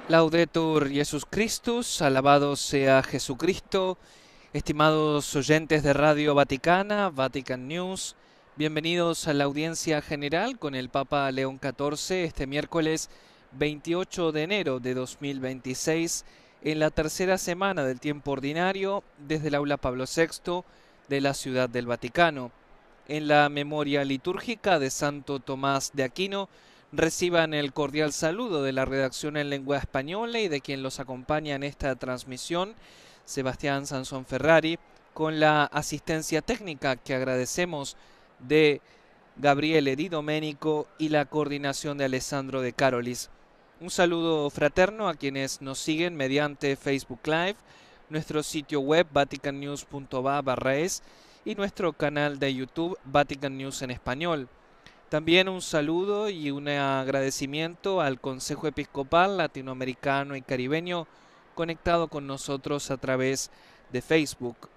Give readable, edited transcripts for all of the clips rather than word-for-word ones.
Laudetur Jesus Christus, alabado sea Jesucristo. Estimados oyentes de Radio Vaticana, Vatican News, bienvenidos a la audiencia general con el Papa León XIV este miércoles 28 de enero de 2026, en la tercera semana del tiempo ordinario, desde el Aula Pablo VI de la Ciudad del Vaticano. En la memoria litúrgica de Santo Tomás de Aquino, reciban el cordial saludo de la redacción en lengua española y de quien los acompaña en esta transmisión, Sebastián Sansón Ferrari, con la asistencia técnica que agradecemos de Gabriele Di Domenico y la coordinación de Alessandro de Carolis. Un saludo fraterno a quienes nos siguen mediante Facebook Live, nuestro sitio web vaticannews.va/es y nuestro canal de YouTube Vatican News en español. También un saludo y un agradecimiento al Consejo Episcopal Latinoamericano y Caribeño conectado con nosotros a través de Facebook.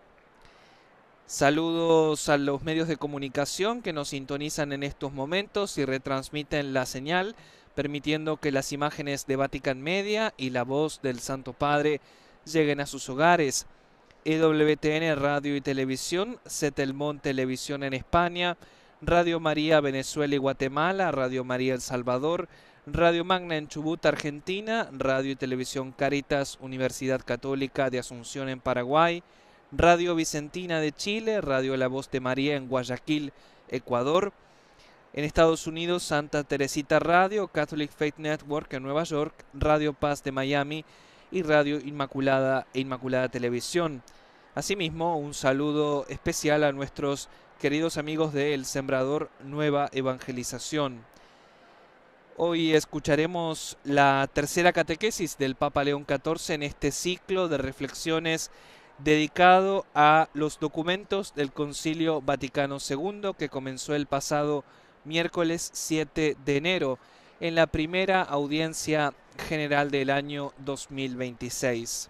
Saludos a los medios de comunicación que nos sintonizan en estos momentos y retransmiten la señal, permitiendo que las imágenes de Vatican Media y la voz del Santo Padre lleguen a sus hogares. EWTN Radio y Televisión, Setelmón Televisión en España, Radio María Venezuela y Guatemala, Radio María El Salvador, Radio Magna en Chubut, Argentina, Radio y Televisión Caritas Universidad Católica de Asunción en Paraguay, Radio Vicentina de Chile, Radio La Voz de María en Guayaquil, Ecuador. En Estados Unidos, Santa Teresita Radio, Catholic Faith Network en Nueva York, Radio Paz de Miami y Radio Inmaculada e Inmaculada Televisión. Asimismo, un saludo especial a nuestros queridos amigos de El Sembrador Nueva Evangelización. Hoy escucharemos la tercera catequesis del Papa León XIV en este ciclo de reflexiones dedicado a los documentos del Concilio Vaticano II que comenzó el pasado miércoles 7 de enero en la primera audiencia general del año 2026.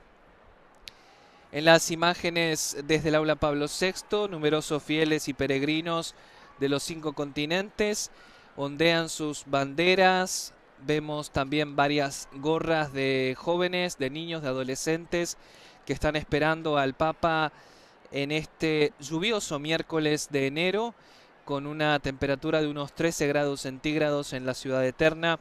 En las imágenes desde el Aula Pablo VI, numerosos fieles y peregrinos de los 5 continentes ondean sus banderas. Vemos también varias gorras de jóvenes, de niños, de adolescentes que están esperando al Papa en este lluvioso miércoles de enero, con una temperatura de unos 13 grados centígrados en la Ciudad Eterna.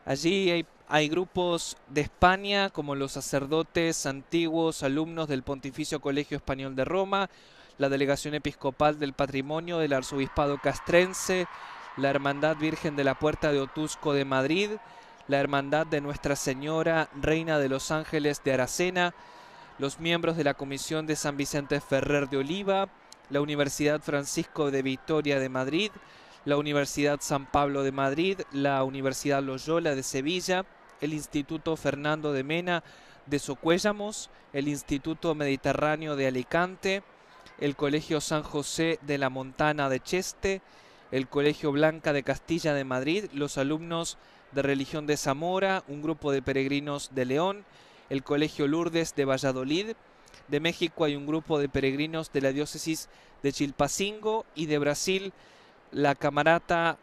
Allí hay grupos de España, como los sacerdotes antiguos, alumnos del Pontificio Colegio Español de Roma, la Delegación Episcopal del Patrimonio del Arzobispado Castrense, la Hermandad Virgen de la Puerta de Otusco de Madrid, la Hermandad de Nuestra Señora Reina de los Ángeles de Aracena, los miembros de la Comisión de San Vicente Ferrer de Oliva, la Universidad Francisco de Vitoria de Madrid, la Universidad San Pablo de Madrid, la Universidad Loyola de Sevilla, el Instituto Fernando de Mena de Socuéllamos, el Instituto Mediterráneo de Alicante, el Colegio San José de la Montana de Cheste, el Colegio Blanca de Castilla de Madrid, los alumnos de Religión de Zamora, un grupo de peregrinos de León, el Colegio Lourdes de Valladolid. De México hay un grupo de peregrinos de la diócesis de Chilpancingo, y de Brasil la Camerata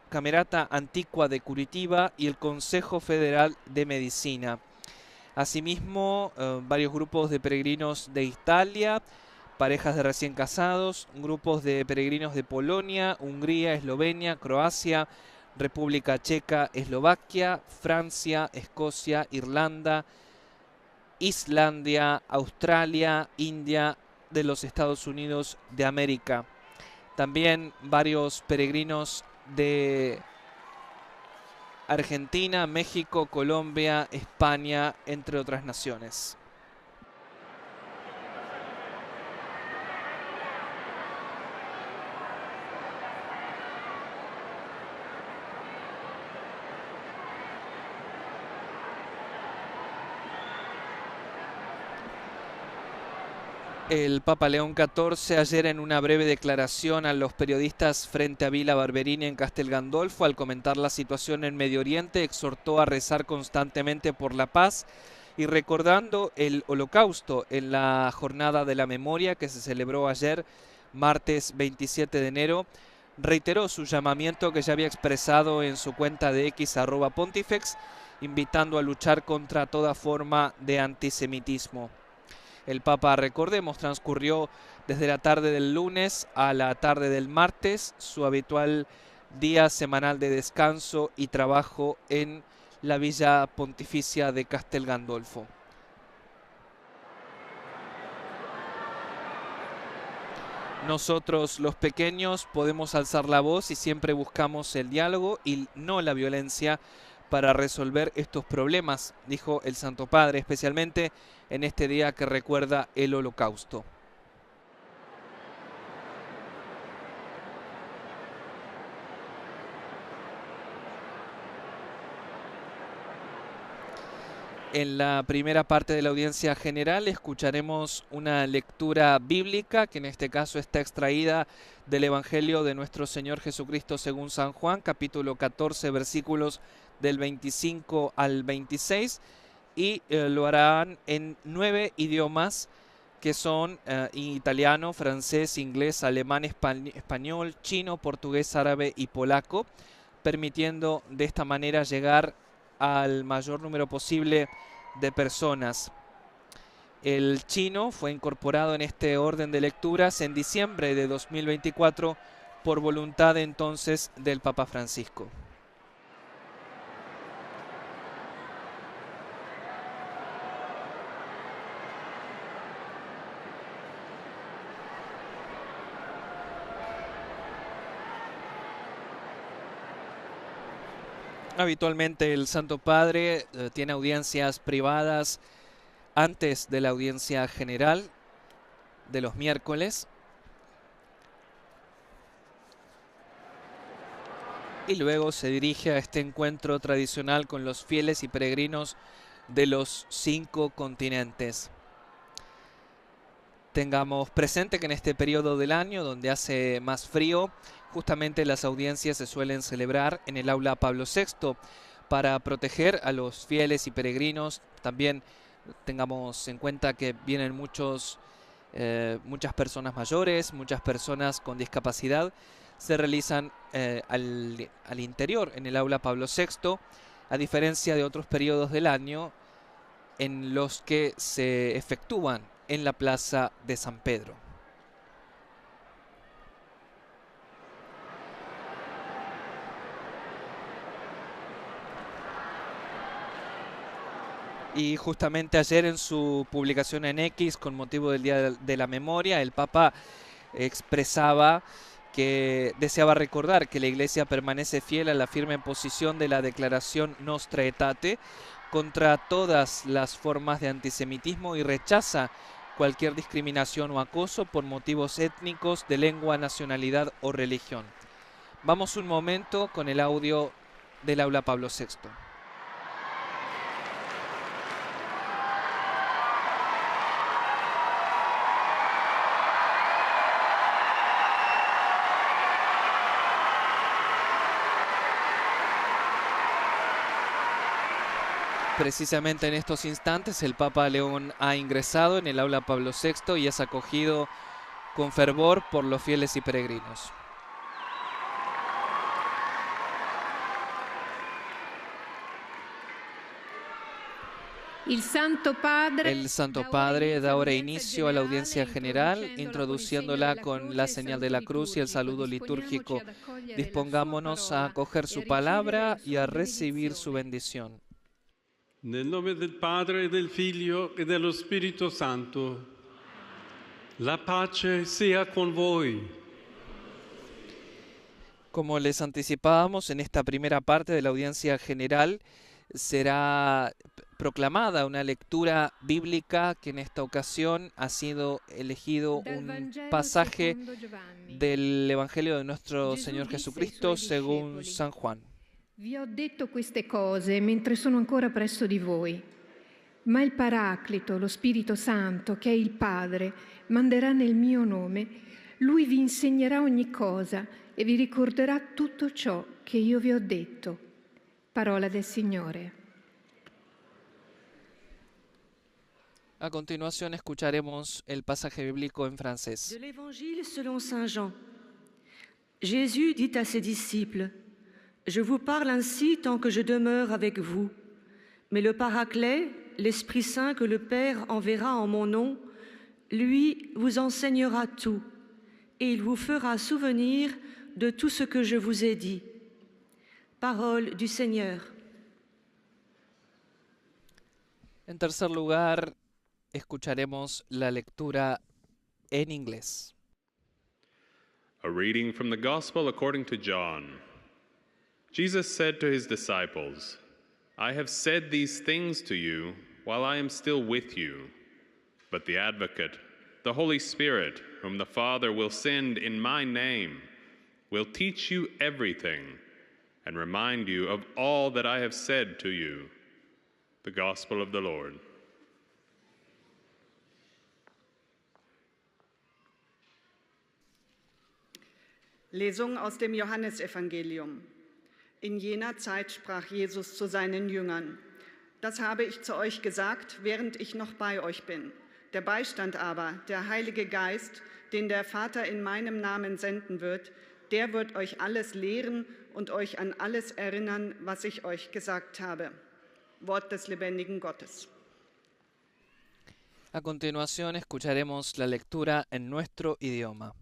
Antigua de Curitiba y el Consejo Federal de Medicina. Asimismo, varios grupos de peregrinos de Italia, parejas de recién casados, grupos de peregrinos de Polonia, Hungría, Eslovenia, Croacia, República Checa, Eslovaquia, Francia, Escocia, Irlanda, Islandia, Australia, India, de los Estados Unidos de América. También varios peregrinos de Argentina, México, Colombia, España, entre otras naciones. El Papa León XIV ayer, en una breve declaración a los periodistas frente a Villa Barberini en Castel Gandolfo, al comentar la situación en Medio Oriente, exhortó a rezar constantemente por la paz y recordando el Holocausto en la Jornada de la Memoria que se celebró ayer, martes 27 de enero, reiteró su llamamiento que ya había expresado en su cuenta de X @Pontifex invitando a luchar contra toda forma de antisemitismo. El Papa, recordemos, transcurrió desde la tarde del lunes a la tarde del martes su habitual día semanal de descanso y trabajo en la Villa Pontificia de Castel Gandolfo. Nosotros, los pequeños, podemos alzar la voz y siempre buscamos el diálogo y no la violencia para resolver estos problemas, dijo el Santo Padre, especialmente en este día que recuerda el Holocausto. En la primera parte de la audiencia general escucharemos una lectura bíblica que en este caso está extraída del Evangelio de nuestro Señor Jesucristo según San Juan, capítulo 14, versículos del 25 al 26, y lo harán en 9 idiomas que son italiano, francés, inglés, alemán, español, chino, portugués, árabe y polaco, permitiendo de esta manera llegar al mayor número posible de personas. El chino fue incorporado en este orden de lecturas en diciembre de 2024 por voluntad entonces del Papa Francisco. Habitualmente el Santo Padre tiene audiencias privadas antes de la audiencia general de los miércoles y luego se dirige a este encuentro tradicional con los fieles y peregrinos de los 5 continentes. Tengamos presente que en este periodo del año, donde hace más frío, justamente las audiencias se suelen celebrar en el aula Pablo VI para proteger a los fieles y peregrinos. También tengamos en cuenta que vienen muchas personas mayores, muchas personas con discapacidad. Se realizan al interior, en el aula Pablo VI, a diferencia de otros periodos del año en los que se efectúan en la plaza de San Pedro. Y justamente ayer en su publicación en X, con motivo del Día de la Memoria, el Papa expresaba que deseaba recordar que la Iglesia permanece fiel a la firme posición de la declaración Nostra Aetate contra todas las formas de antisemitismo y rechaza cualquier discriminación o acoso por motivos étnicos, de lengua, nacionalidad o religión. Vamos un momento con el audio del aula Pablo VI. Precisamente en estos instantes el Papa León ha ingresado en el aula Pablo VI y es acogido con fervor por los fieles y peregrinos. El Santo Padre da ahora inicio a la audiencia general, introduciéndola con la señal de la cruz y el saludo litúrgico. Dispongámonos a acoger su palabra y a recibir su bendición. Nel nome del Padre, del Figlio e dello Spirito Santo, la pace sea con voi. Como les anticipábamos, en esta primera parte de la audiencia general será proclamada una lectura bíblica que en esta ocasión ha sido elegido un pasaje del Evangelio de nuestro Señor Jesucristo según San Juan. Vi ho detto queste cose mentre sono ancora presso di voi, ma il Paraclito, lo Spirito Santo, che è il Padre, manderà nel mio nome. Lui vi insegnerà ogni cosa e vi ricorderà tutto ciò che io vi ho detto. Parola del Signore. A continuación escucharemos el pasaje bíblico en francés. De l'Évangile selon Saint Jean. Jésus dit à ses disciples: Je vous parle ainsi tant que je demeure avec vous. Mais le Paraclet, l'Esprit Saint que le Père enverra en mon nom, lui vous enseignera tout, et il vous fera souvenir de tout ce que je vous ai dit. Parole du Seigneur. En tercer lugar, escucharemos la lectura en inglés. A reading from the Gospel according to John. Jesus said to his disciples, I have said these things to you while I am still with you. But the Advocate, the Holy Spirit, whom the Father will send in my name, will teach you everything and remind you of all that I have said to you. The Gospel of the Lord. Lesung aus dem Johannesevangelium. In jener Zeit sprach Jesus zu seinen Jüngern: Das habe ich zu euch gesagt, während ich noch bei euch bin. Der Beistand aber, der Heilige Geist, den der Vater in meinem Namen senden wird, der wird euch alles lehren und euch an alles erinnern, was ich euch gesagt habe. Wort des lebendigen Gottes. A continuación escucharemos la lectura en nuestro idioma.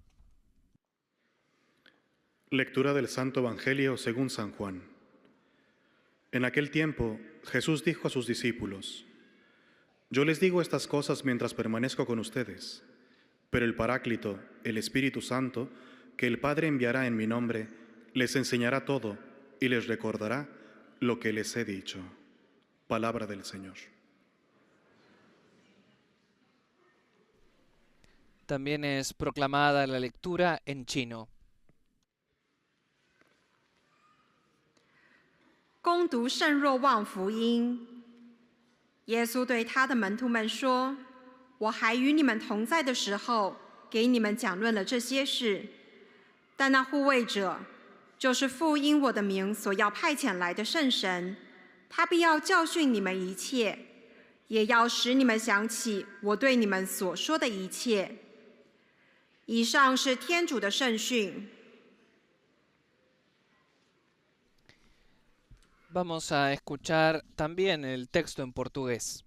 Lectura del Santo Evangelio según San Juan. En aquel tiempo, Jesús dijo a sus discípulos: Yo les digo estas cosas mientras permanezco con ustedes, pero el Paráclito, el Espíritu Santo, que el Padre enviará en mi nombre, les enseñará todo y les recordará lo que les he dicho. Palabra del Señor. También es proclamada la lectura en chino. 恭读圣若望福音。耶稣对他的门徒们说：“我还与你们同在的时候，给你们讲论了这些事。但那护卫者，就是父因我的名所要派遣来的圣神，他必要教训你们一切，也要使你们想起我对你们所说的一切。”以上是天主的圣训。 Vamos a escuchar también el texto en portugués.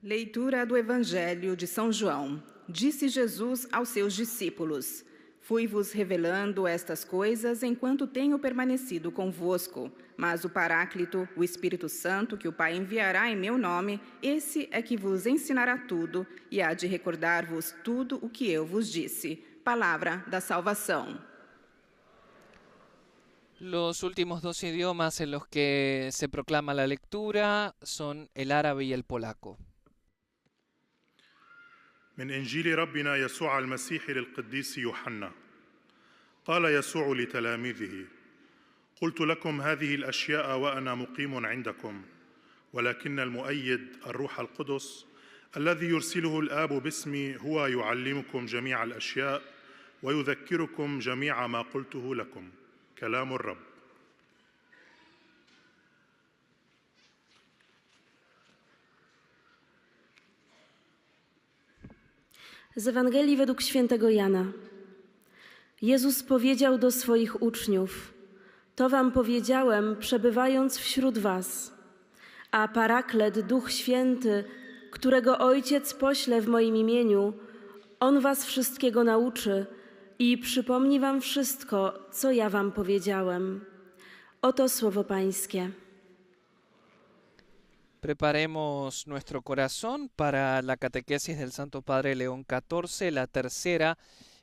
Leitura do Evangelho de São João. Disse Jesus aos seus discípulos: Fui-vos revelando estas coisas enquanto tenho permanecido convosco. Mas o Paráclito, o Espírito Santo, que o Pai enviará em meu nome, esse é que vos ensinará tudo e há de recordar-vos tudo o que eu vos disse. Palavra da salvação. Los últimos dos idiomas en los que se proclama la lectura son el árabe y el polaco. من إنجيل ربنا يسوع المسيح للقديس يوحنا. قال يسوع لتلاميذه: قلت لكم هذه الأشياء وأنا مقيم عندكم، ولكن المؤيد الروح القدس الذي يرسله الآب باسمي هو يعلمكم جميع الأشياء ويذكركم جميع ما قلته لكم. كلام الرب. Z Ewangelii według świętego Jana. Jezus powiedział do swoich uczniów: To wam powiedziałem, przebywając wśród was. A Paraklet, Duch Święty, którego Ojciec pośle w moim imieniu, On was wszystkiego nauczy i przypomni wam wszystko, co ja wam powiedziałem. Oto słowo Pańskie. Preparemos nuestro corazón para la catequesis del Santo Padre León XIV, la tercera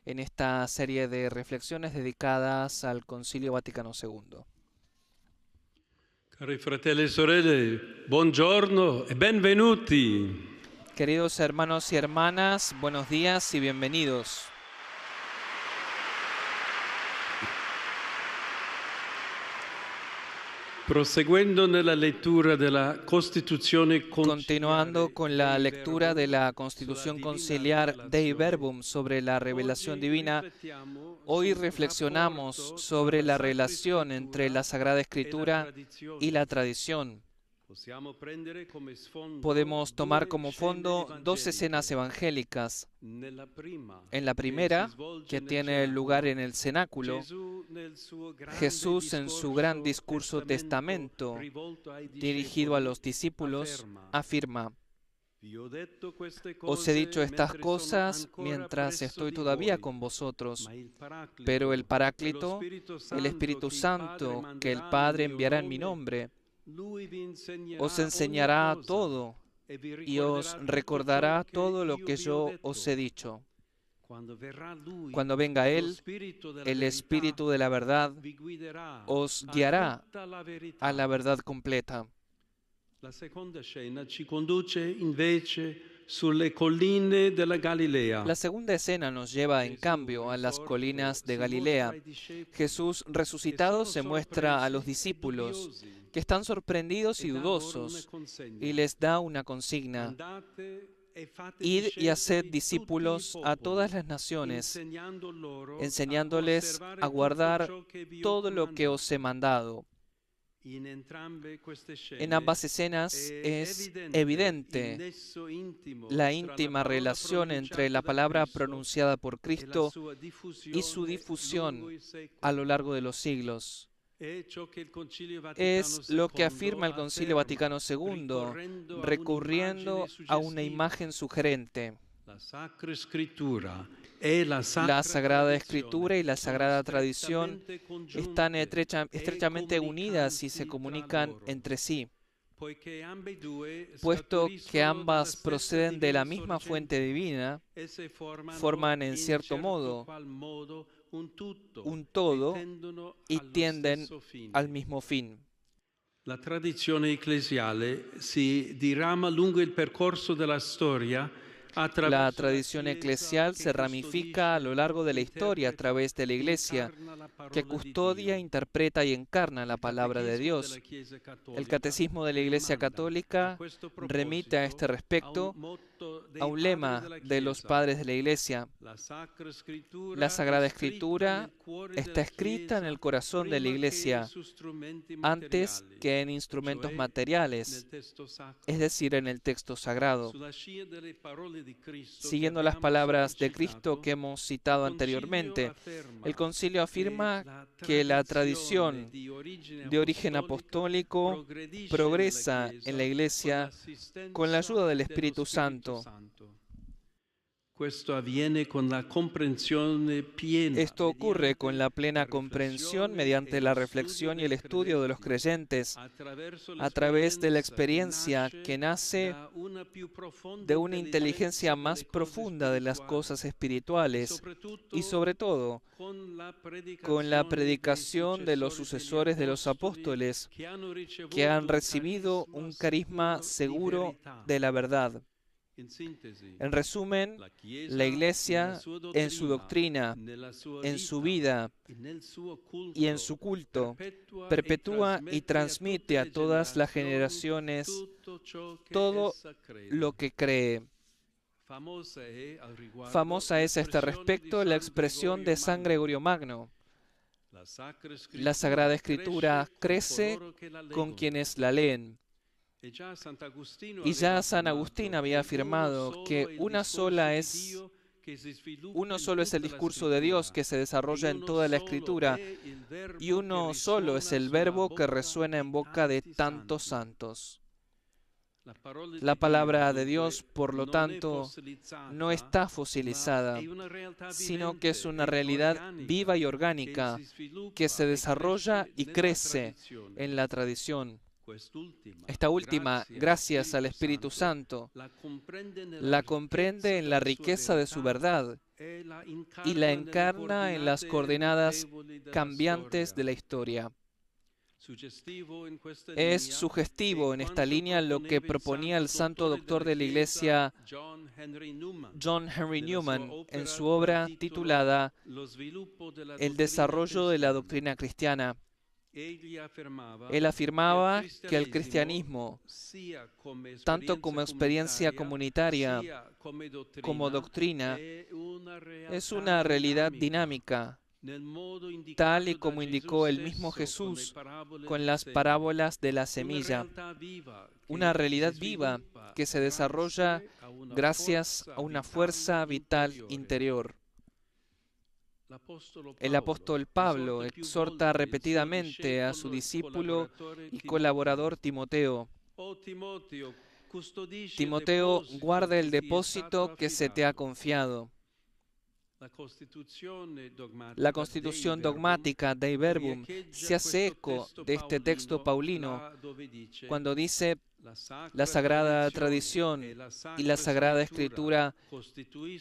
en esta serie de reflexiones dedicadas al Concilio Vaticano II. Cari fratelli e sorelle, buongiorno e benvenuti. Queridos hermanos y hermanas, buenos días y bienvenidos. Proseguendo nella lettura della Costituzione Continuando con la lectura de la Constitución Conciliar Dei Verbum sobre la revelación divina, hoy reflexionamos sobre la relación entre la Sagrada Escritura y la tradición. Podemos tomar como fondo dos escenas evangélicas. En la primera, que tiene lugar en el cenáculo, Jesús en su gran discurso testamento, dirigido a los discípulos, afirma: os he dicho estas cosas mientras estoy todavía con vosotros, pero el Paráclito, el Espíritu Santo, que el Padre enviará en mi nombre, os enseñará todo y os recordará todo lo que yo os he dicho. Cuando venga Él, el Espíritu de la verdad, os guiará a la verdad completa. La seconda scena ci conduce invece sulle colline della Galilea. La segunda escena nos lleva, en cambio, a las colinas de Galilea. Jesús resucitado se muestra a los discípulos, que están sorprendidos y dudosos, y les da una consigna: id y haced discípulos a todas las naciones, enseñándoles a guardar todo lo que os he mandado. En ambas escenas es evidente la íntima relación entre la palabra pronunciada por Cristo y su difusión a lo largo de los siglos. Es lo que afirma el Concilio Vaticano II, recurriendo a una imagen sugerente. La Sagrada Escritura y la Sagrada Tradición están estrechamente unidas y se comunican entre sí, puesto que ambas proceden de la misma fuente divina, forman en cierto modo un todo y tienden al mismo fin. La tradizione ecclesiale si dirama lungo il percorso della storia. La tradición eclesial se ramifica a lo largo de la historia a través de la Iglesia, que custodia, interpreta y encarna la palabra de Dios. El Catecismo de la Iglesia Católica remite a este respecto a un lema de los padres de la Iglesia: la Sagrada Escritura está escrita en el corazón de la Iglesia antes que en instrumentos materiales, es decir, en el texto sagrado. Siguiendo las palabras de Cristo que hemos citado anteriormente, el Concilio afirma que la tradición de origen apostólico progresa en la Iglesia con la ayuda del Espíritu Santo. Esto ocurre con la plena comprensión mediante la reflexión y el estudio de los creyentes, a través de la experiencia que nace de una inteligencia más profunda de las cosas espirituales y, sobre todo, con la predicación de los sucesores de los apóstoles, que han recibido un carisma seguro de la verdad. En resumen, la Iglesia, en su doctrina, en su vida y en su culto, perpetúa y transmite a todas las generaciones todo lo que cree. Famosa es a este respecto la expresión de San Gregorio Magno: la Sagrada Escritura crece con quienes la leen. Y ya San Agustín había afirmado que uno solo es el discurso de Dios que se desarrolla en toda la Escritura, y uno solo es el verbo que resuena en boca de tantos santos. La palabra de Dios, por lo tanto, no está fosilizada, sino que es una realidad viva y orgánica que se desarrolla y crece en la tradición. Esta última, gracias al Espíritu Santo, la comprende en la riqueza de su verdad y la encarna en las coordenadas cambiantes de la historia. Es sugestivo en esta línea lo que proponía el santo doctor de la Iglesia John Henry Newman en su obra titulada El desarrollo de la doctrina cristiana. Él afirmaba que el cristianismo, tanto como experiencia comunitaria como doctrina, es una realidad dinámica tal y como indicó el mismo Jesús con las parábolas de la semilla, una realidad viva que se desarrolla gracias a una fuerza vital interior. El apóstol Pablo exhorta repetidamente a su discípulo y colaborador Timoteo: Timoteo, guarda el depósito que se te ha confiado. La constitución dogmática Dei Verbum se hace eco de este texto paulino cuando dice: la sagrada tradición y la sagrada escritura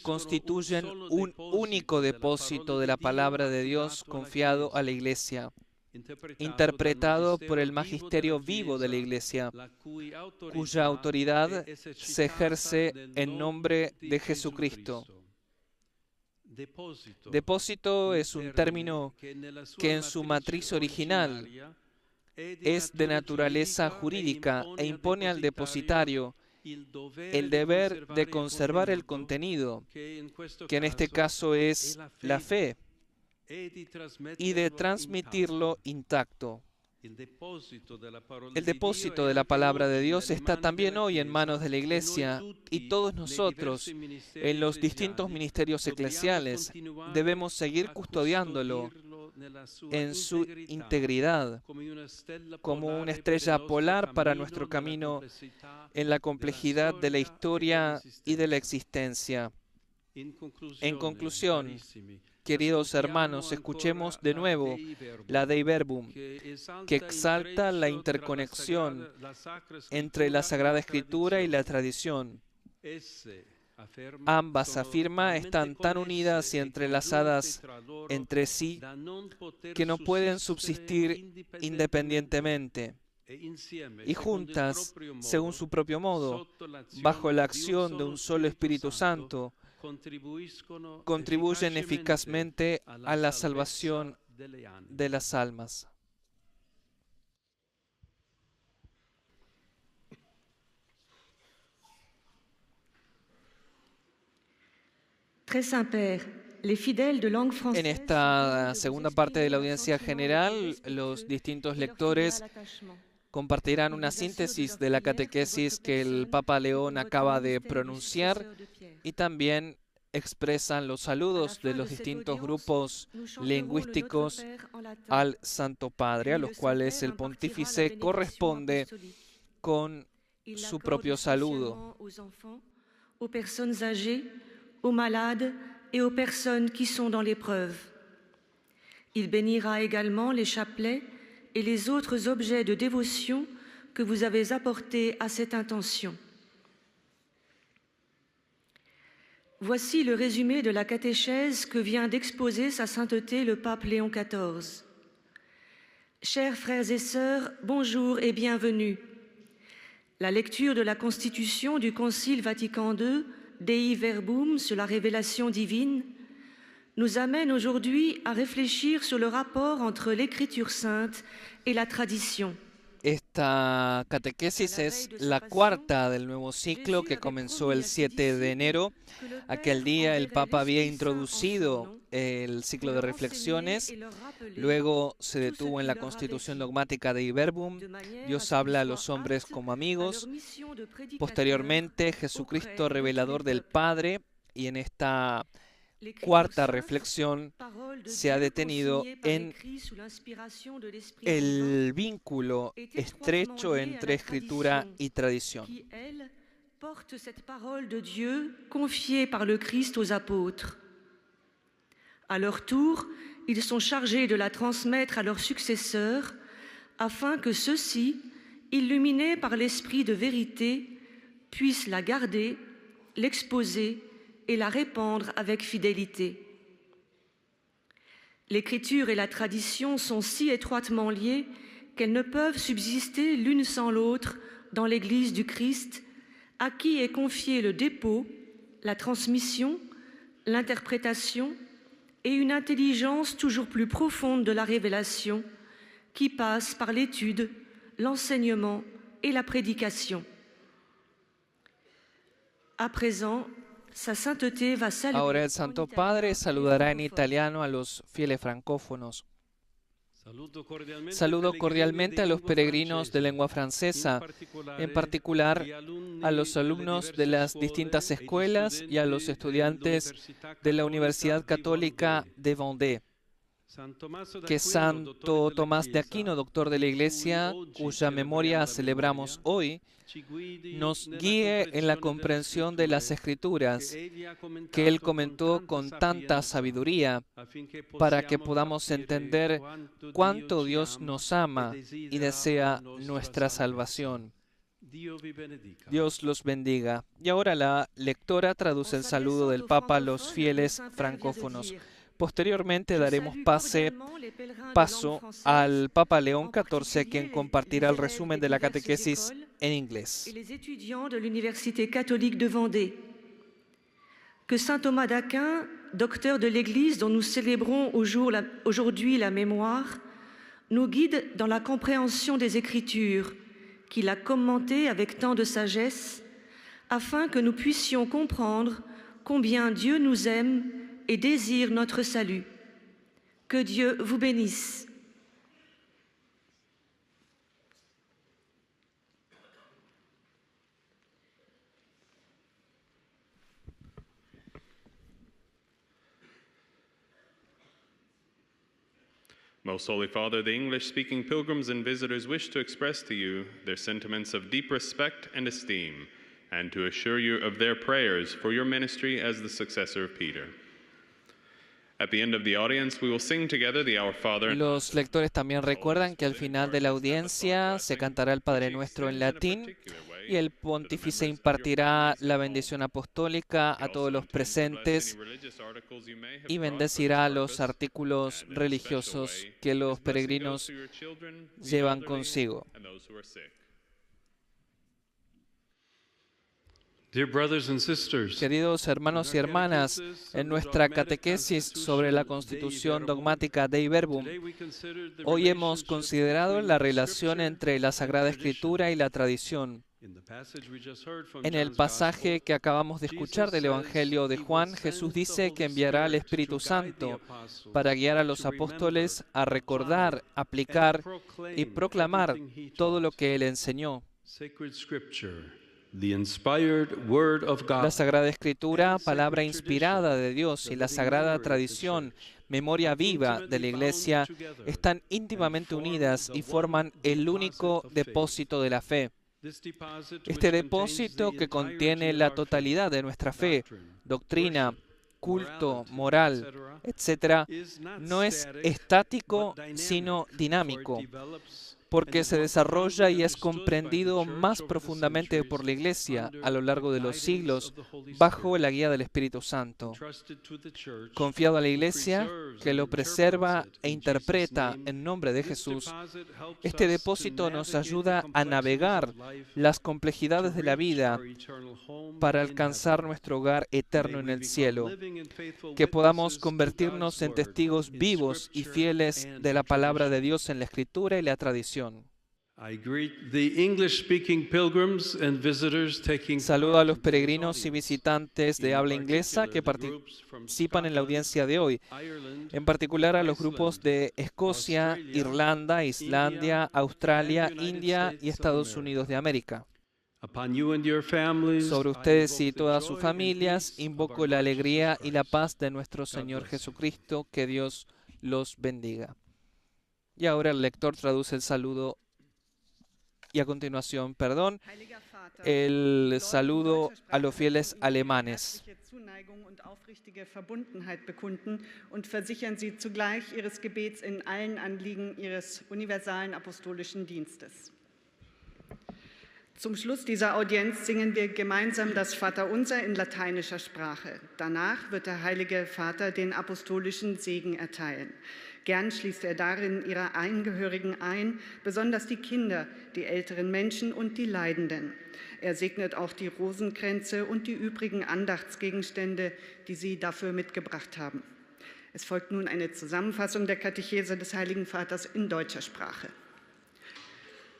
constituyen un único depósito de la palabra de Dios confiado a la Iglesia, interpretado por el magisterio vivo de la Iglesia, cuya autoridad se ejerce en nombre de Jesucristo. Depósito es un término que en su matriz original es de naturaleza jurídica e impone al depositario el deber de conservar el contenido, que en este caso es la fe, y de transmitirlo intacto. El depósito de la palabra de Dios está también hoy en manos de la Iglesia, y todos nosotros, en los distintos ministerios eclesiales, debemos seguir custodiándolo en su integridad, como una estrella polar para nuestro camino en la complejidad de la historia y de la existencia. En conclusión, queridos hermanos, escuchemos de nuevo la Dei Verbum, que exalta la interconexión entre la Sagrada Escritura y la tradición. Ambas, afirma, están tan unidas y entrelazadas entre sí que no pueden subsistir independientemente, y juntas, según su propio modo, bajo la acción de un solo Espíritu Santo, contribuyen eficazmente a la salvación de las almas. En esta segunda parte de la audiencia general, los distintos lectores compartirán una síntesis de la catequesis que el Papa León acaba de pronunciar y también expresan los saludos de los distintos grupos lingüísticos al Santo Padre, a los cuales el pontífice corresponde con su propio saludo. Aux personnes âgées, aux malades et aux personnes qui sont dans l'épreuve. Il bénira également les chapelets et les autres objets de dévotion que vous avez apportés à cette intention. Voici le résumé de la catéchèse que vient d'exposer sa sainteté le pape Léon XIV. Chers frères et sœurs, bonjour et bienvenue. La lecture de la Constitution du Concile Vatican II, Dei Verbum, sur la révélation divine, nous amène aujourd'hui a réfléchir sur le rapport entre l'Écriture sainte et la tradition. Esta catequesis es la cuarta del nuevo ciclo que comenzó el 7 de enero. Aquel día el Papa había introducido el ciclo de reflexiones, luego se detuvo en la Constitución dogmática de Dei Verbum, Dios habla a los hombres como amigos, posteriormente Jesucristo revelador del Padre, y en esta cuarta reflexión se ha detenido en el vínculo estrecho entre escritura y tradición. Porte cette parole de Dieu confiée par le Christ aux apôtres. À leur tour, ils sont chargés de la transmettre à leurs successeurs afin que ceux-ci, illuminés par l'esprit de vérité, puissent la garder, l'exposer et la répandre avec fidélité. L'écriture et la tradition sont si étroitement liées qu'elles ne peuvent subsister l'une sans l'autre dans l'Église du Christ, à qui est confié le dépôt, la transmission, l'interprétation et une intelligence toujours plus profonde de la révélation qui passe par l'étude, l'enseignement et la prédication. À présent, Ahora el Santo Padre saludará en italiano a los fieles francófonos. Saludo cordialmente a los peregrinos de lengua francesa, en particular a los alumnos de las distintas escuelas y a los estudiantes de la Universidad Católica de Vendée. Que Santo Tomás de Aquino, doctor de la Iglesia, cuya memoria celebramos hoy, nos guíe en la comprensión de las Escrituras, que él comentó con tanta sabiduría, para que podamos entender cuánto Dios nos ama y desea nuestra salvación. Dios los bendiga. Y ahora la lectora traduce el saludo del Papa a los fieles francófonos. Posteriormente daremos paso al Papa León XIV, quien compartirá el resumen de la catequesis en inglés. Les étudiants de l'Université catholique de Vendée. Que saint Thomas d'Aquin, docteur de l'Église dont nous célébrons aujourd'hui la mémoire, nous guide dans la compréhension des Écritures, qu'il a commentées avec tant de sagesse, afin que nous puissions comprendre combien Dieu nous aime et désire notre salut. Que Dieu vous bénisse. Most Holy Father, the English-speaking pilgrims and visitors wish to express to you their sentiments of deep respect and esteem, and to assure you of their prayers for your ministry as the successor of Peter. At the end of the audience, we will sing together the Our Father. Los lectores también recuerdan que al final de la audiencia se cantará el Padre Nuestro en latín y el pontífice impartirá la bendición apostólica a todos los presentes y bendecirá los artículos religiosos que los peregrinos llevan consigo. Queridos hermanos y hermanas, en nuestra catequesis sobre la constitución dogmática Dei Verbum, hoy hemos considerado la relación entre la Sagrada Escritura y la tradición. En el pasaje que acabamos de escuchar del Evangelio de Juan, Jesús dice que enviará al Espíritu Santo para guiar a los apóstoles a recordar, aplicar y proclamar todo lo que Él enseñó. La Sagrada Escritura, palabra inspirada de Dios, y la Sagrada Tradición, memoria viva de la Iglesia, están íntimamente unidas y forman el único depósito de la fe. Este depósito, que contiene la totalidad de nuestra fe, doctrina, culto, moral, etc., no es estático, sino dinámico, porque se desarrolla y es comprendido más profundamente por la Iglesia a lo largo de los siglos bajo la guía del Espíritu Santo. Confiado a la Iglesia, que lo preserva e interpreta en nombre de Jesús, este depósito nos ayuda a navegar las complejidades de la vida para alcanzar nuestro hogar eterno en el cielo, que podamos convertirnos en testigos vivos y fieles de la palabra de Dios en la Escritura y la tradición. Saludo a los peregrinos y visitantes de habla inglesa que participan en la audiencia de hoy, en particular a los grupos de Escocia, Irlanda, Islandia, Australia, India y Estados Unidos de América. Sobre ustedes y todas sus familias, invoco la alegría y la paz de nuestro Señor Jesucristo. Que Dios los bendiga. Y ahora el lector traduce el saludo y a continuación, el saludo a los fieles alemanes. Und versichern Sie zugleich Ihres Gebets in allen Anliegen Ihres universalen apostolischen Dienstes. Zum Schluss dieser Audienz singen wir gemeinsam das Vaterunser in lateinischer Sprache. Danach wird der Heilige Vater den apostolischen Segen erteilen. Gern schließt er darin ihre Angehörigen ein, besonders die Kinder, die älteren Menschen und die Leidenden. Er segnet auch die Rosenkränze und die übrigen Andachtsgegenstände, die sie dafür mitgebracht haben. Es folgt nun eine Zusammenfassung der Katechese des Heiligen Vaters in deutscher Sprache.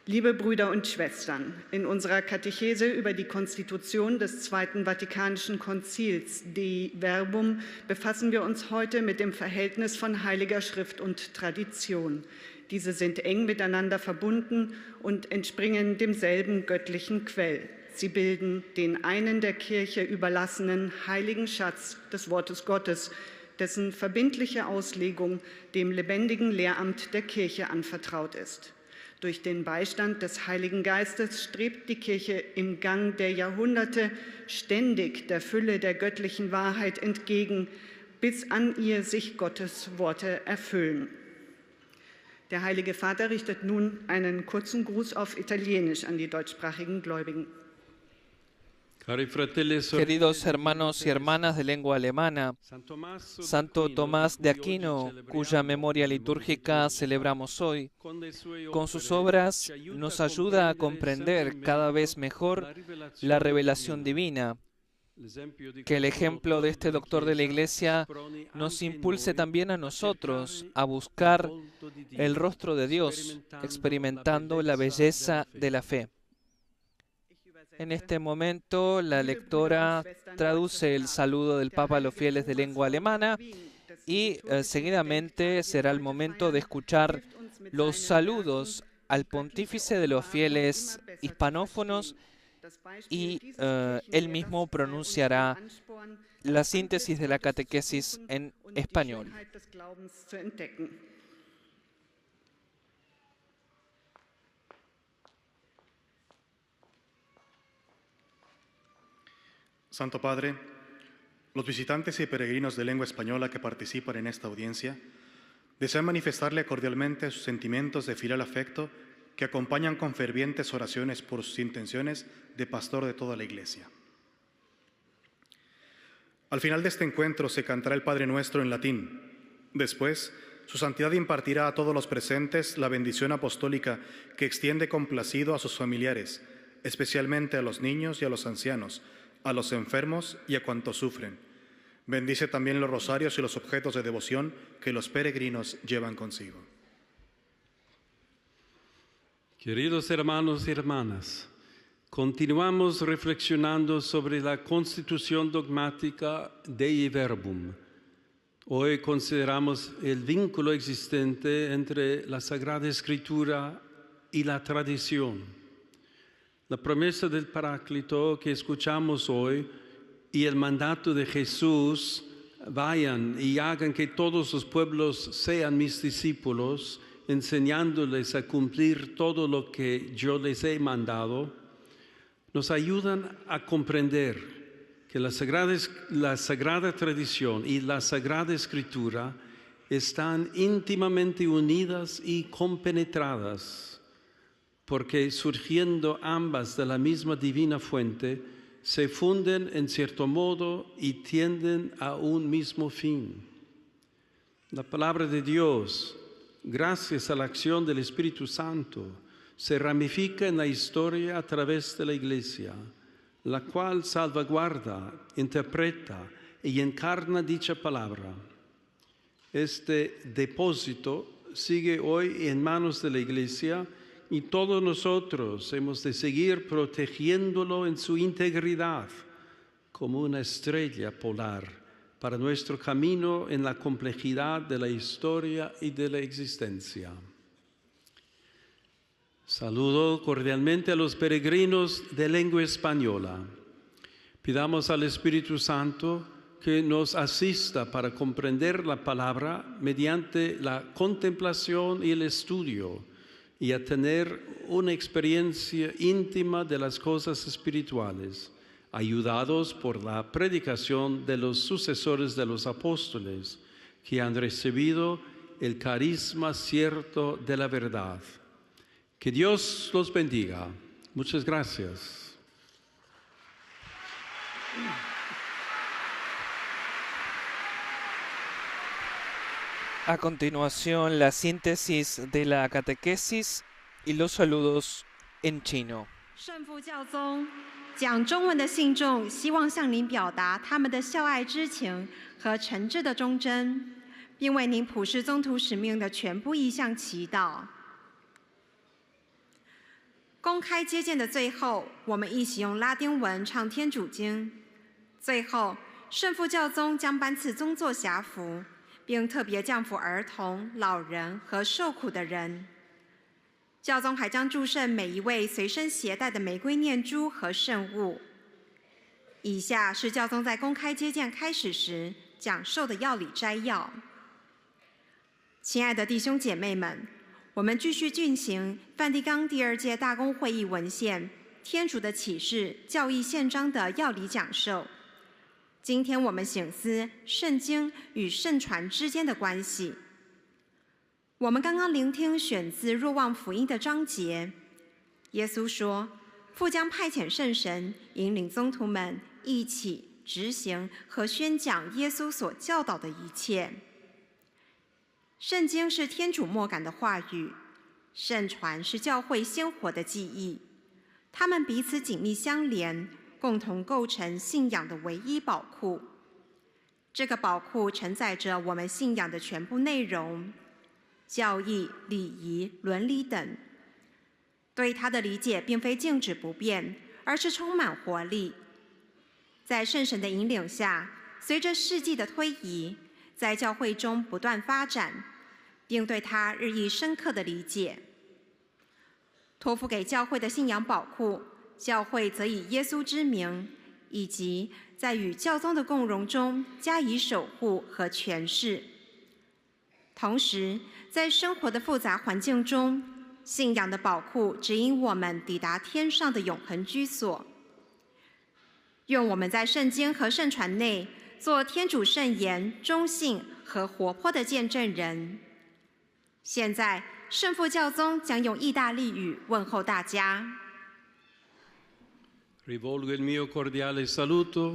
Liebe Brüder und Schwestern, in unserer Katechese über die Konstitution des Zweiten Vatikanischen Konzils, Dei Verbum, befassen wir uns heute mit dem Verhältnis von Heiliger Schrift und Tradition. Diese sind eng miteinander verbunden und entspringen demselben göttlichen Quell. Sie bilden den einen der Kirche überlassenen heiligen Schatz des Wortes Gottes, dessen verbindliche Auslegung dem lebendigen Lehramt der Kirche anvertraut ist. Durch den Beistand des Heiligen Geistes strebt die Kirche im Gang der Jahrhunderte ständig der Fülle der göttlichen Wahrheit entgegen, bis an ihr sich Gottes Worte erfüllen. Der Heilige Vater richtet nun einen kurzen Gruß auf Italienisch an die deutschsprachigen Gläubigen. Queridos hermanos y hermanas de lengua alemana, Santo Tomás de Aquino, cuya memoria litúrgica celebramos hoy, con sus obras nos ayuda a comprender cada vez mejor la revelación divina. Que el ejemplo de este doctor de la Iglesia nos impulse también a nosotros a buscar el rostro de Dios, experimentando la belleza de la fe. En este momento, la lectora traduce el saludo del Papa a los fieles de lengua alemana y seguidamente será el momento de escuchar los saludos al pontífice de los fieles hispanófonos y él mismo pronunciará la síntesis de la catequesis en español. Santo Padre, los visitantes y peregrinos de lengua española que participan en esta audiencia desean manifestarle cordialmente sus sentimientos de filial afecto que acompañan con fervientes oraciones por sus intenciones de pastor de toda la Iglesia. Al final de este encuentro se cantará el Padre Nuestro en latín. Después, su santidad impartirá a todos los presentes la bendición apostólica que extiende complacido a sus familiares, especialmente a los niños y a los ancianos, a los enfermos y a cuantos sufren. Bendice también los rosarios y los objetos de devoción que los peregrinos llevan consigo. Queridos hermanos y hermanas, continuamos reflexionando sobre la constitución dogmática Dei Verbum. Hoy consideramos el vínculo existente entre la Sagrada Escritura y la tradición. La promesa del Paráclito que escuchamos hoy y el mandato de Jesús, vayan y hagan que todos los pueblos sean mis discípulos, enseñándoles a cumplir todo lo que yo les he mandado, nos ayudan a comprender que la sagrada tradición y la Sagrada Escritura están íntimamente unidas y compenetradas, porque surgiendo ambas de la misma divina fuente, se funden en cierto modo y tienden a un mismo fin. La palabra de Dios, gracias a la acción del Espíritu Santo, se ramifica en la historia a través de la Iglesia, la cual salvaguarda, interpreta y encarna dicha palabra. Este depósito sigue hoy en manos de la Iglesia y todos nosotros hemos de seguir protegiéndolo en su integridad como una estrella polar para nuestro camino en la complejidad de la historia y de la existencia. Saludo cordialmente a los peregrinos de lengua española. Pidamos al Espíritu Santo que nos asista para comprender la palabra mediante la contemplación y el estudio, y a tener una experiencia íntima de las cosas espirituales, ayudados por la predicación de los sucesores de los apóstoles, que han recibido el carisma cierto de la verdad. Que Dios los bendiga. Muchas gracias. A continuación, la síntesis de la catequesis y los saludos en chino. 圣父教宗讲中文的信众希望向您表达他们的孝爱之情和诚挚的忠贞，并为您普世宗徒使命的全部意向祈祷。公开接见的最后，我们一起用拉丁文唱天主经。最后，圣父教宗将颁赐宗座辖服，并特别降福儿童、老人和受苦的人。教宗还将祝圣每一位随身携带的玫瑰念珠和圣物。以下是教宗在公开接见开始时讲授的要理摘要。亲爱的弟兄姐妹们，我们继续进行梵蒂冈第2届大公会议文献《天主的启示》教义宪章的要理讲授。今天我们省思圣经与圣传之间的关系。我们刚刚聆听选自若望福音的章节，耶稣说：“父将派遣圣神，引领宗徒们一起执行和宣讲耶稣所教导的一切。”圣经是天主默感的话语，圣传是教会鲜活的记忆，它们彼此紧密相连，共同构成信仰的唯一宝库。这个宝库承载着我们信仰的全部内容，教义、礼仪、伦理等。对它的理解并非静止不变，而是充满活力。在圣神的引领下，随着世纪的推移，在教会中不断发展，并对它日益深刻的理解。托付给教会的信仰宝库，教会则以耶稣之名，以及在与教宗的共荣中加以守护和诠释。同时，在生活的复杂环境中，信仰的宝库指引我们抵达天上的永恒居所。愿我们在圣经和圣传内做天主圣言忠信和活泼的见证人。现在，圣父教宗将用意大利语问候大家。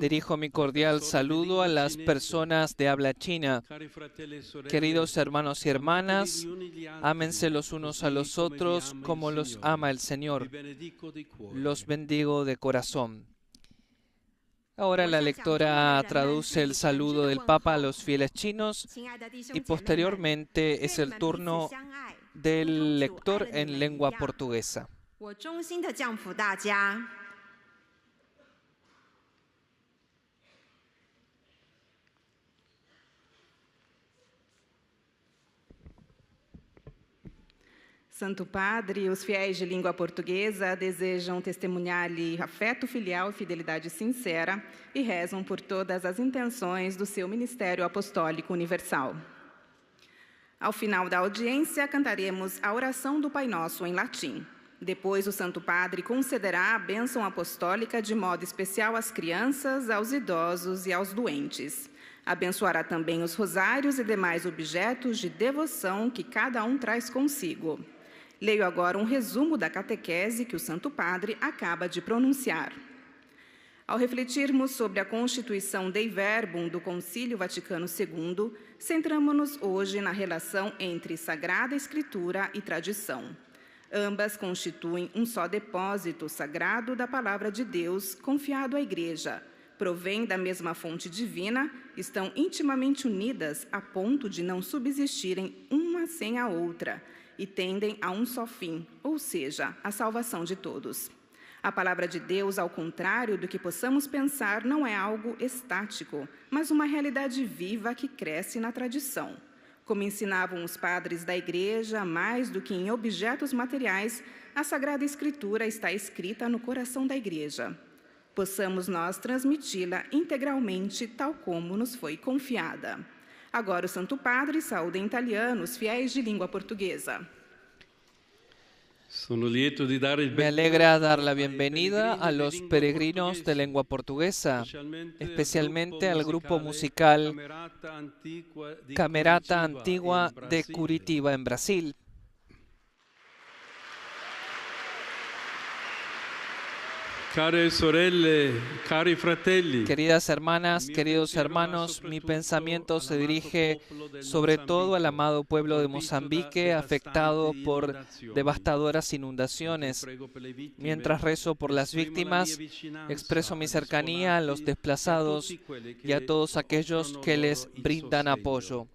Dirijo mi cordial saludo a las personas de habla china. Queridos hermanos y hermanas, ámense los unos a los otros como los ama el Señor. Los bendigo de corazón. Ahora la lectora traduce el saludo del Papa a los fieles chinos y posteriormente es el turno del lector en lengua portuguesa. 我衷心的降福大家。Santo Padre e os fiéis de língua portuguesa desejam testemunhar-lhe afeto filial e fidelidade sincera e rezam por todas as intenções do seu ministério apostólico universal. Ao final da audiência, cantaremos a oração do Pai Nosso em latim. Depois, o Santo Padre concederá a bênção apostólica de modo especial às crianças, aos idosos e aos doentes. Abençoará também os rosários e demais objetos de devoção que cada um traz consigo. Leio agora um resumo da catequese que o Santo Padre acaba de pronunciar. Ao refletirmos sobre a Constituição Dei Verbum do Concílio Vaticano II, centramos-nos hoje na relação entre Sagrada Escritura e tradição. Ambas constituem um só depósito sagrado da Palavra de Deus confiado à Igreja. Provêm da mesma fonte divina, estão intimamente unidas a ponto de não subsistirem uma sem a outra, e tendem a um só fim, ou seja, a salvação de todos. A palavra de Deus, ao contrário do que possamos pensar, não é algo estático, mas uma realidade viva que cresce na tradição. Como ensinavam os padres da Igreja, mais do que em objetos materiais, a Sagrada Escritura está escrita no coração da Igreja. Possamos nós transmiti-la integralmente, tal como nos foi confiada. Agora o Santo Padre saúda em italiano os fiéis de língua portuguesa. Me alegra dar la bienvenida a los peregrinos de lengua portuguesa, especialmente al grupo musical Camerata Antigua de Curitiba, en Brasil. Queridas hermanas, queridos hermanos, mi pensamiento se dirige sobre todo al amado pueblo de Mozambique afectado por devastadoras inundaciones. Mientras rezo por las víctimas, expreso mi cercanía a los desplazados y a todos aquellos que les brindan apoyo.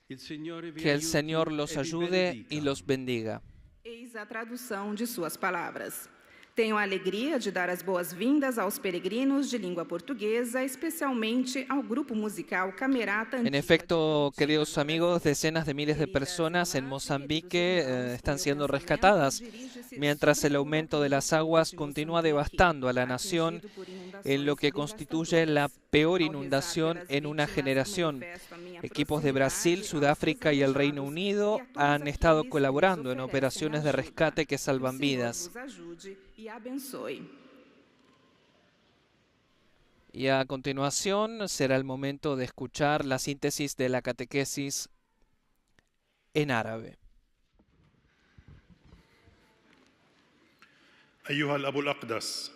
Que el Señor los ayude y los bendiga. Eis a tradução de suas palavras. Tenho a alegria de dar as boas-vindas aos peregrinos de língua portuguesa, especialmente ao grupo musical Camerata. En efecto, queridos amigos, decenas de miles de personas en Mozambique están siendo rescatadas, mientras el aumento de las aguas continúa devastando a la nación en lo que constituye la peor inundación en una generación. Equipos de Brasil, Sudáfrica y el Reino Unido han estado colaborando en operaciones de rescate que salvan vidas. Y a continuación será el momento de escuchar la síntesis de la catequesis en árabe. أيها الأب الأقدس،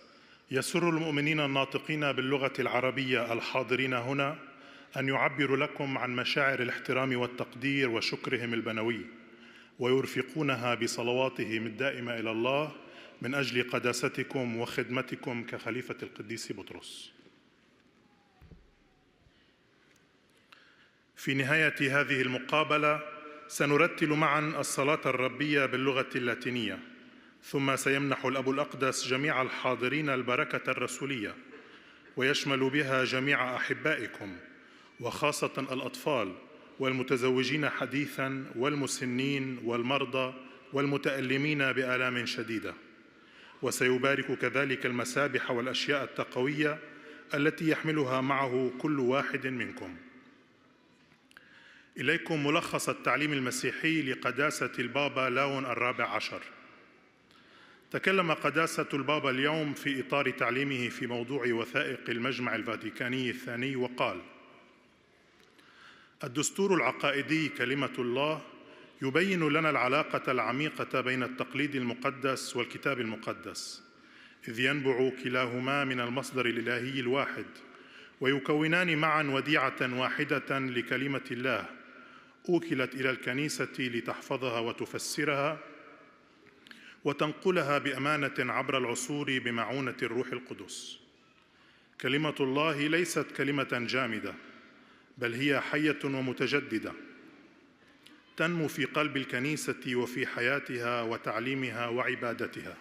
يسر المؤمنين الناطقين باللغة العربية الحاضرين هنا أن يعبروا لكم عن مشاعر الاحترام والتقدير وشكرهم البنوي، ويرفقونها بصلواتهم الدائمة إلى الله من أجل قداستكم وخدمتكم كخليفة القديس بطرس. في نهاية هذه المقابلة سنرتل معا الصلاة الربية باللغة اللاتينية، ثم سيمنح الأب الأقدس جميع الحاضرين البركة الرسولية، ويشمل بها جميع أحبائكم وخاصة الأطفال والمتزوجين حديثا والمسنين والمرضى والمتألمين بآلام شديدة، وسيبارك كذلك المسابح والأشياء التقوية التي يحملها معه كل واحد منكم. إليكم ملخص التعليم المسيحي لقداسة البابا لاون الرابع عشر. تكلم قداسة البابا اليوم في إطار تعليمه في موضوع وثائق المجمع الفاتيكاني الثاني وقال: الدستور العقائدي كلمة الله يبين لنا العلاقة العميقة بين التقليد المقدس والكتاب المقدس، إذ ينبع كلاهما من المصدر الإلهي الواحد، ويكونان معا وديعة واحدة لكلمة الله أوكلت إلى الكنيسة لتحفظها وتفسرها وتنقلها بأمانة عبر العصور بمعونة الروح القدس. كلمة الله ليست كلمة جامدة، بل هي حية ومتجددة، تنمو في قلب الكنيسة وفي حياتها وتعليمها وعبادتها.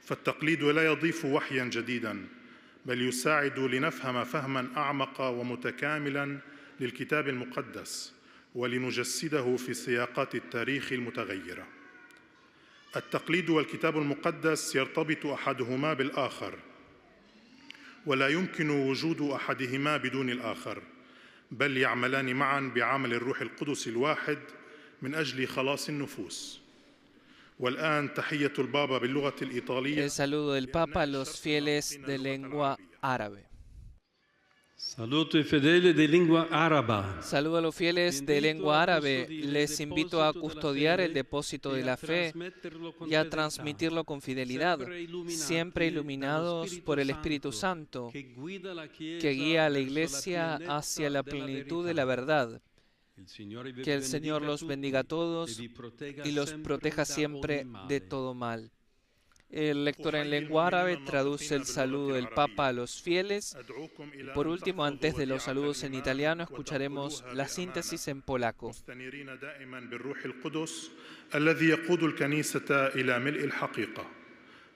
فالتقليد لا يضيف وحيا جديدا، بل يساعد لنفهم فهما أعمق ومتكاملا للكتاب المقدس ولنجسده في سياقات التاريخ المتغيرة. التقليد والكتاب المقدس يرتبط أحدهما بالآخر، ولا يمكن وجود أحدهما بدون الآخر، بل يعملان معا بعمل الروح القدس الواحد من أجل خلاص النفوس. والآن تحية البابا باللغة الإيطالية. El saludo del Papa a los fieles de lengua árabe. Saluto ai fedeli di lingua araba. Saludo a los fieles de lengua árabe. Les invito a custodiar el depósito de la fe y a transmitirlo con fidelidad, siempre iluminados por el Espíritu Santo, que guía a la Iglesia hacia la plenitud de la verdad. Que el Señor los bendiga a todos y los proteja siempre de todo mal. El lector en lengua árabe traduce el saludo del Papa a los fieles. Y por último, antes de los saludos en italiano, escucharemos la síntesis en polaco.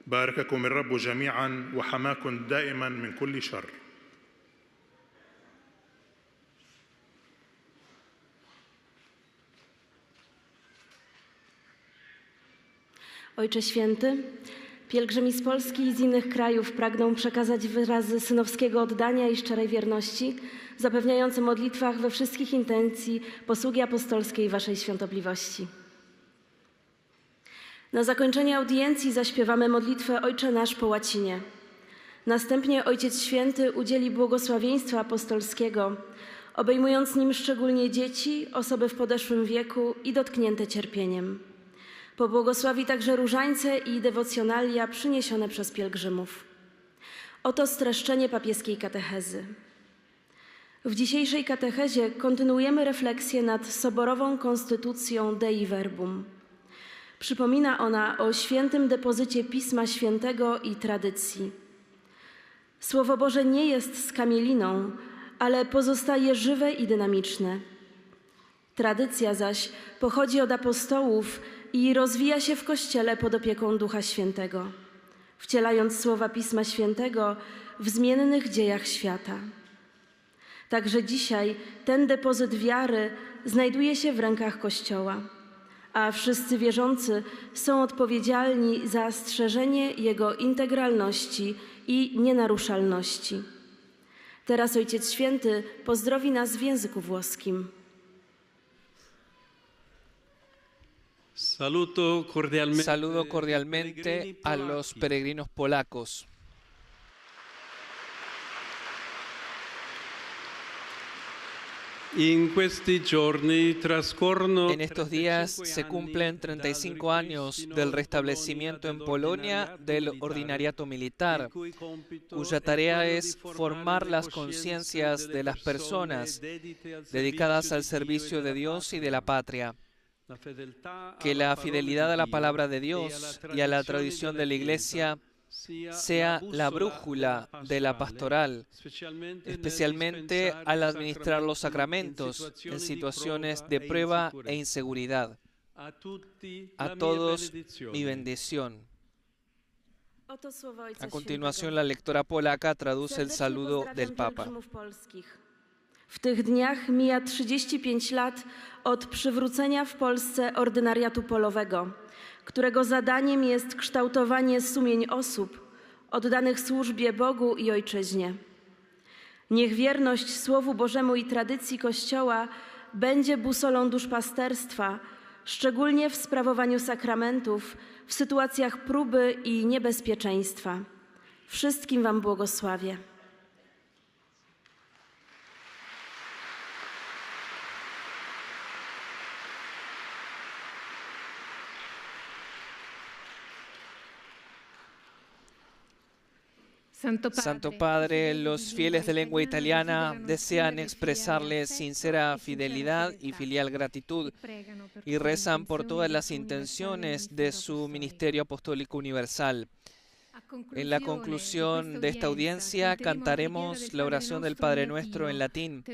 بارككم الرب جميعا وحماكم دائما من كل شر. Ojcze Święty, pielgrzymi z Polski i z innych krajów pragną przekazać wyrazy synowskiego oddania i szczerej wierności, zapewniające modlitwach we wszystkich intencji posługi apostolskiej Waszej Świątobliwości. Na zakończenie audiencji zaśpiewamy modlitwę Ojcze Nasz po łacinie. Następnie Ojciec Święty udzieli błogosławieństwa apostolskiego, obejmując nim szczególnie dzieci, osoby w podeszłym wieku i dotknięte cierpieniem. Pobłogosławi także różańce i dewocjonalia przyniesione przez pielgrzymów. Oto streszczenie papieskiej katechezy. W dzisiejszej katechezie kontynuujemy refleksję nad soborową konstytucją Dei Verbum. Przypomina ona o świętym depozycie Pisma Świętego i tradycji. Słowo Boże nie jest skamieliną, ale pozostaje żywe i dynamiczne. Tradycja zaś pochodzi od apostołów i rozwija się w Kościele pod opieką Ducha Świętego, wcielając słowa Pisma Świętego w zmiennych dziejach świata. Także dzisiaj ten depozyt wiary znajduje się w rękach Kościoła, a wszyscy wierzący są odpowiedzialni za strzeżenie jego integralności i nienaruszalności. Teraz Ojciec Święty pozdrowi nas w języku włoskim. Saludo cordialmente a los peregrinos polacos. En estos días se cumplen 35 años del restablecimiento en Polonia del ordinariato militar, cuya tarea es formar las conciencias de las personas dedicadas al servicio de Dios y de la patria. Que la fidelidad a la palabra de Dios y a la tradición de la Iglesia sea la brújula de la pastoral, especialmente al administrar los sacramentos en situaciones de prueba e inseguridad. A todos mi bendición. A continuación, la lectora polaca traduce el saludo del Papa. W tych dniach mija 35 lat od przywrócenia w Polsce ordynariatu polowego, którego zadaniem jest kształtowanie sumień osób oddanych służbie Bogu i Ojczyźnie. Niech wierność Słowu Bożemu i tradycji Kościoła będzie busolą duszpasterstwa, szczególnie w sprawowaniu sakramentów, w sytuacjach próby i niebezpieczeństwa. Wszystkim Wam błogosławię. Santo Padre, los fieles de lengua italiana desean expresarle sincera fidelidad y filial gratitud y rezan por todas las intenciones de su ministerio apostólico universal. En la conclusión de esta audiencia cantaremos la oración del Padre Nuestro en latín,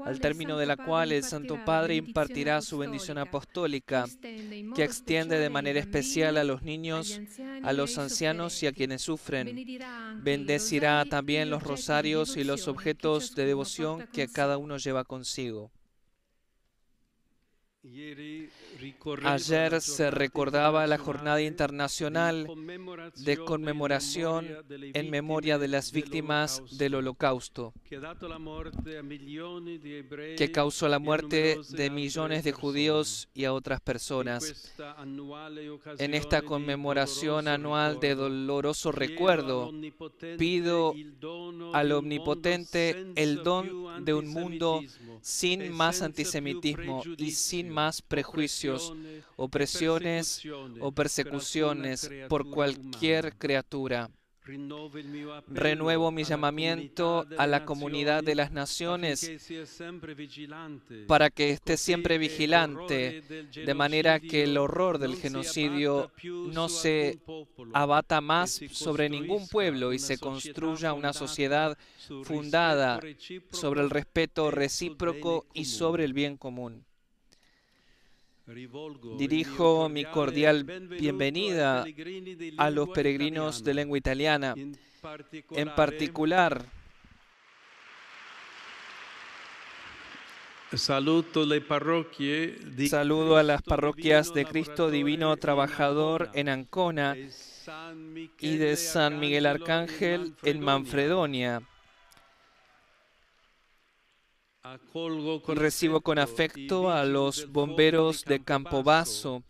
al término de la cual el Santo Padre impartirá su bendición apostólica, que extiende de manera especial a los niños, a los ancianos y a quienes sufren. Bendecirá también los rosarios y los objetos de devoción que cada uno lleva consigo. Ayer se recordaba la Jornada Internacional de Conmemoración en memoria de las víctimas del Holocausto, que causó la muerte de millones de judíos y a otras personas. En esta conmemoración anual de doloroso recuerdo, pido al Omnipotente el don de un mundo sin más antisemitismo y sin más prejuicios, opresiones o persecuciones por cualquier criatura. Renuevo mi llamamiento a la comunidad de las naciones para que esté siempre vigilante, de manera que el horror del genocidio no se abata más sobre ningún pueblo y se construya una sociedad fundada sobre el respeto recíproco y sobre el bien común. Dirijo mi cordial bienvenida a los peregrinos de lengua italiana, en particular saludo a las parroquias de Cristo Divino Trabajador en Ancona y de San Miguel Arcángel en Manfredonia. Recibo con afecto a los bomberos de Campobasso,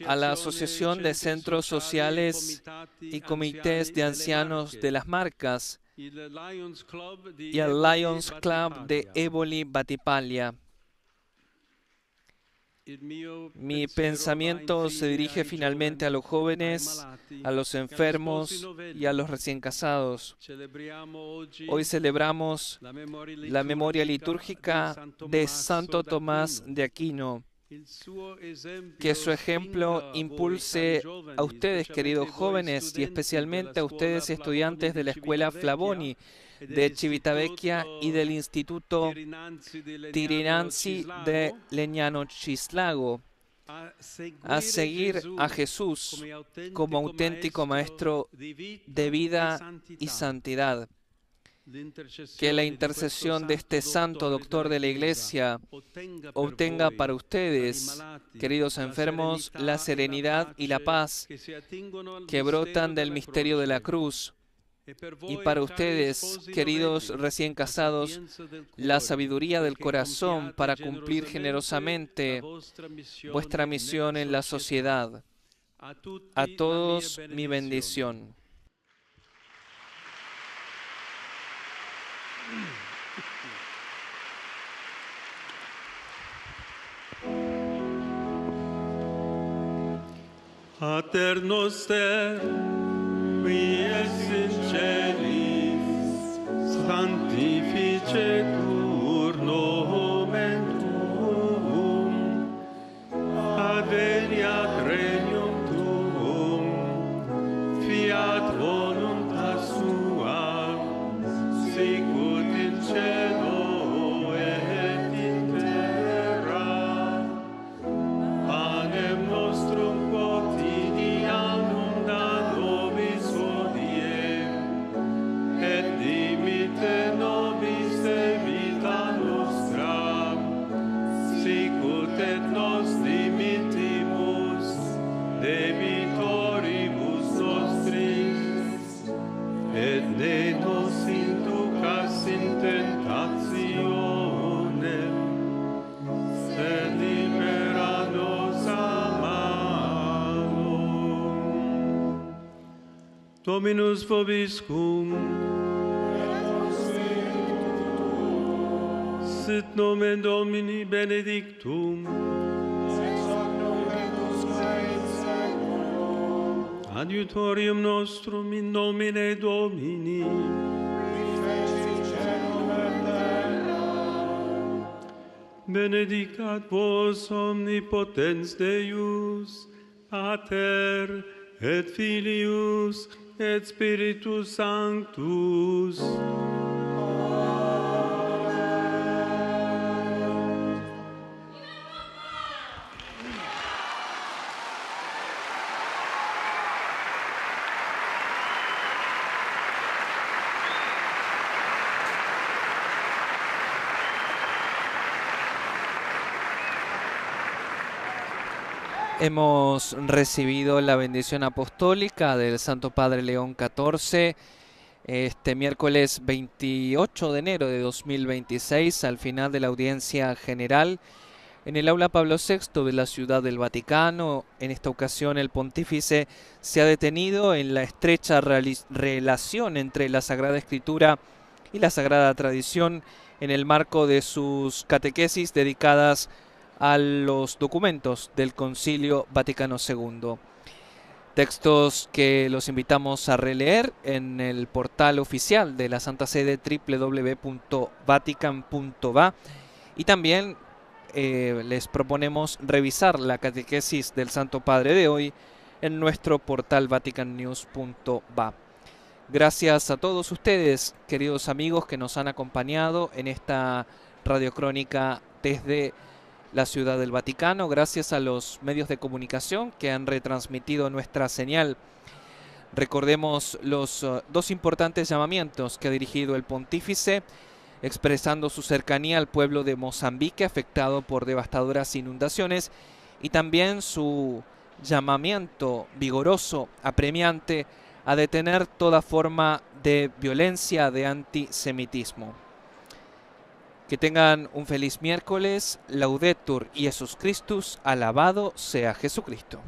a la Asociación de Centros Sociales y Comités de Ancianos de las Marcas y al Lions Club de Eboli Battipaglia. Mi pensamiento se dirige finalmente a los jóvenes, a los enfermos y a los recién casados. Hoy celebramos la memoria litúrgica de Santo Tomás de Aquino. Que su ejemplo impulse a ustedes, queridos jóvenes, y especialmente a ustedes, estudiantes de la Escuela Flavoni de Civitavecchia y del Instituto Tirinanzi de Legnano Cislago, a seguir a Jesús como auténtico Maestro de vida y santidad. Que la intercesión de este santo doctor de la Iglesia obtenga para ustedes, queridos enfermos, la serenidad y la paz que brotan del misterio de la cruz. Y para ustedes, queridos recién casados, la sabiduría del corazón para cumplir generosamente vuestra misión en la sociedad. A todos mi bendición. Pater noster, qui es in celis, sanctificetur nomen tuum, adveniat regnum tuum, fiat voluntas tua, sicut in cielo et in terra. Panem nostrum quotidianum da nobis hodie, et dimitte nobis debita nostra, sicut et nos dimittimus debitoribus nostris, et ne nos inducas in tentationem, sed libera nos a malo. Dominus vobiscum, sit nomen Domini benedictum, adiutorium nostrum in nomine Domini, benedicat vos omnipotens Deus, Pater et Filius et Spiritus Sanctus. Hemos recibido la bendición apostólica del Santo Padre León XIV este miércoles 28 de enero de 2026, al final de la audiencia general en el Aula Pablo VI de la Ciudad del Vaticano. En esta ocasión el pontífice se ha detenido en la estrecha relación entre la Sagrada Escritura y la Sagrada Tradición en el marco de sus catequesis dedicadas a los documentos del Concilio Vaticano II. Textos que los invitamos a releer en el portal oficial de la Santa Sede www.vatican.va, y también les proponemos revisar la catequesis del Santo Padre de hoy en nuestro portal vaticannews.va. Gracias a todos ustedes, queridos amigos, que nos han acompañado en esta radiocrónica desde la Ciudad del Vaticano. Gracias a los medios de comunicación que han retransmitido nuestra señal. Recordemos los dos importantes llamamientos que ha dirigido el pontífice, expresando su cercanía al pueblo de Mozambique afectado por devastadoras inundaciones, y también su llamamiento vigoroso, apremiante, a detener toda forma de violencia, de antisemitismo. Que tengan un feliz miércoles. Laudetur Jesus Christus, alabado sea Jesucristo.